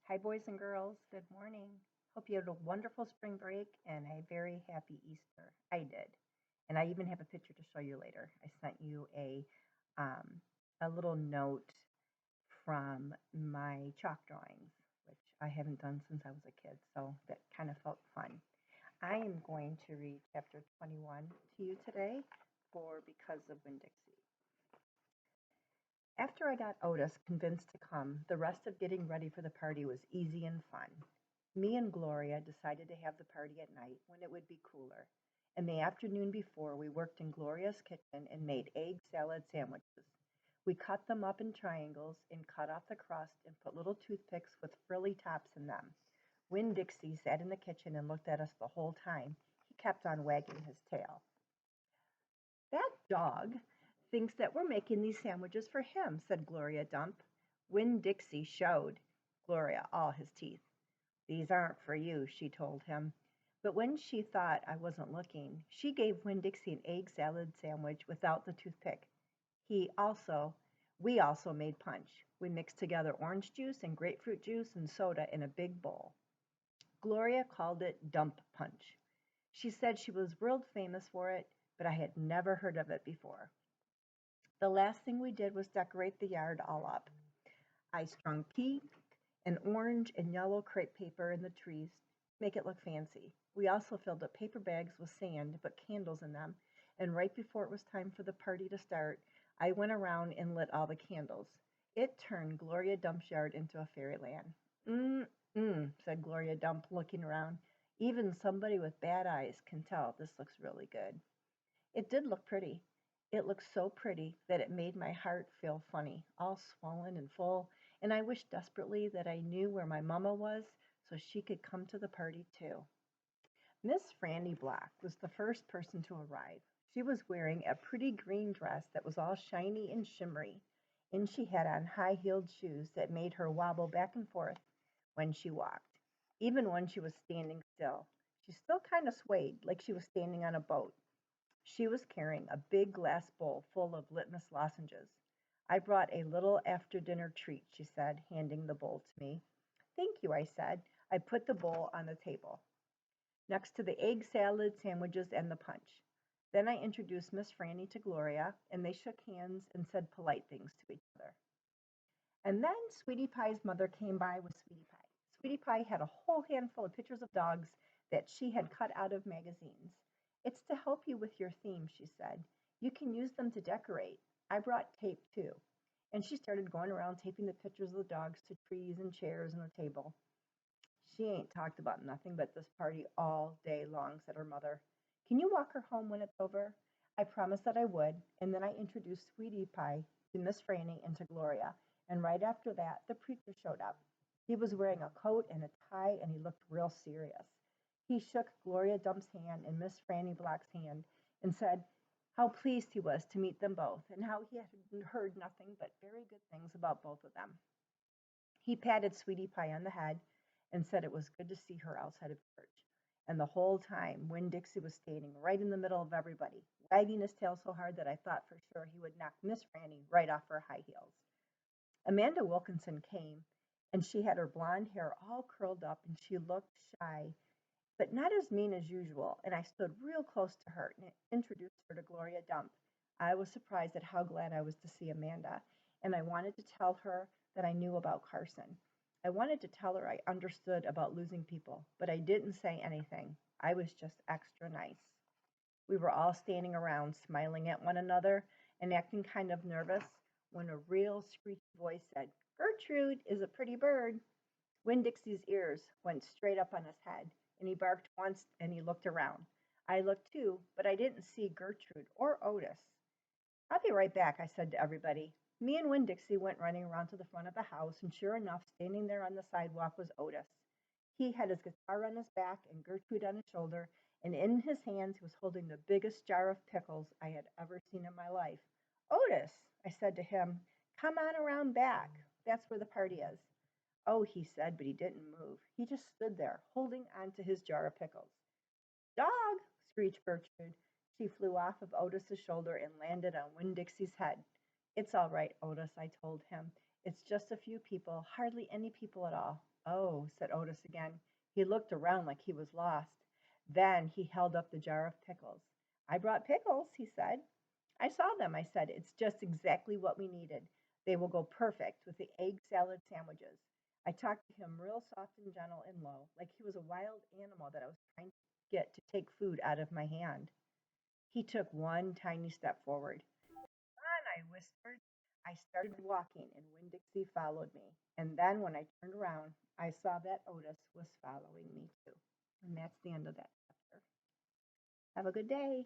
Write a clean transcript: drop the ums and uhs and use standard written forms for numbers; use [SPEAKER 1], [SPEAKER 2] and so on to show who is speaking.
[SPEAKER 1] Hi, boys and girls. Good morning. Hope you had a wonderful spring break and a very happy Easter. I did, and I even have a picture to show you later. I sent you um, a little note from my chalk drawings, which I haven't done since I was a kid, so that kind of felt fun. I am going to read chapter 21 to you today for Because of Winn-Dixie. After I got Otis convinced to come, the rest of getting ready for the party was easy and fun. Me and Gloria decided to have the party at night when it would be cooler, and the afternoon before we worked in Gloria's kitchen and made egg salad sandwiches. We cut them up in triangles and cut off the crust and put little toothpicks with frilly tops in them. Winn-Dixie sat in the kitchen and looked at us the whole time. He kept on wagging his tail. "That dog thinks that we're making these sandwiches for him," said Gloria Dump. Winn-Dixie showed Gloria all his teeth. "These aren't for you," she told him. But when she thought I wasn't looking, she gave Winn-Dixie an egg salad sandwich without the toothpick. We also made punch. We mixed together orange juice and grapefruit juice and soda in a big bowl. Gloria called it dump punch. She said she was world famous for it, but I had never heard of it before. The last thing we did was decorate the yard all up. I strung pink and orange and yellow crepe paper in the trees to make it look fancy. We also filled up paper bags with sand, put candles in them, and right before it was time for the party to start, I went around and lit all the candles. It turned Gloria Dump's yard into a fairyland. Said Gloria Dump, looking around. "Even somebody with bad eyes can tell this looks really good." It did look pretty. It looked so pretty that it made my heart feel funny, all swollen and full, and I wished desperately that I knew where my mamma was so she could come to the party too. Miss Franny Black was the first person to arrive. She was wearing a pretty green dress that was all shiny and shimmery, and she had on high-heeled shoes that made her wobble back and forth when she walked. Even when she was standing still, she still kind of swayed like she was standing on a boat. She was carrying a big glass bowl full of litmus lozenges. "I brought a little after-dinner treat," she said, handing the bowl to me. "Thank you," I said. I put the bowl on the table, next to the egg salad sandwiches and the punch. Then I introduced Miss Franny to Gloria, and they shook hands and said polite things to each other. And then Sweetie Pie's mother came by with Sweetie Pie. Sweetie Pie had a whole handful of pictures of dogs that she had cut out of magazines. "It's to help you with your theme," she said. "You can use them to decorate. I brought tape too." And she started going around taping the pictures of the dogs to trees and chairs and the table. "She ain't talked about nothing but this party all day long," said her mother. "Can you walk her home when it's over?" I promised that I would, and then I introduced Sweetie Pie to Miss Franny and to Gloria, and right after that the preacher showed up. He was wearing a coat and a tie, and he looked real serious. He shook Gloria Dump's hand and Miss Franny Black's hand and said how pleased he was to meet them both, and how he had heard nothing but very good things about both of them. He patted Sweetie Pie on the head and said it was good to see her outside of church. And the whole time, Winn-Dixie was standing right in the middle of everybody, wagging his tail so hard that I thought for sure he would knock Miss Franny right off her high heels. Amanda Wilkinson came, and she had her blonde hair all curled up, and she looked shy, but not as mean as usual, and I stood real close to her and introduced her to Gloria Dump. I was surprised at how glad I was to see Amanda, and I wanted to tell her that I knew about Carson. I wanted to tell her I understood about losing people, but I didn't say anything. I was just extra nice. We were all standing around, smiling at one another and acting kind of nervous when a real screechy voice said, "Gertrude is a pretty bird." Winn-Dixie's ears went straight up on his head, and he barked once and he looked around. I looked too, but I didn't see Gertrude or Otis. "I'll be right back," I said to everybody. Me and Winn-Dixie went running around to the front of the house, and sure enough, standing there on the sidewalk was Otis. He had his guitar on his back and Gertrude on his shoulder, and in his hands he was holding the biggest jar of pickles I had ever seen in my life. "Otis," I said to him, "come on around back. That's where the party is." "Oh," he said, but he didn't move. He just stood there, holding on to his jar of pickles. "Dog!" screeched Gertrude. She flew off of Otis's shoulder and landed on Winn-Dixie's head. "It's all right, Otis," I told him. It's just a few people, hardly any people at all. Oh, said Otis again. He looked around like he was lost. Then he held up the jar of pickles. I brought pickles, he said. I saw them, I said. It's just exactly what we needed. They will go perfect with the egg salad sandwiches. I talked to him real soft and gentle and low, like he was a wild animal that I was trying to get to take food out of my hand. He took one tiny step forward. "On," I whispered. I started walking, and Winn-Dixie followed me. And then when I turned around, I saw that Otis was following me too. And that's the end of that chapter. Have a good day.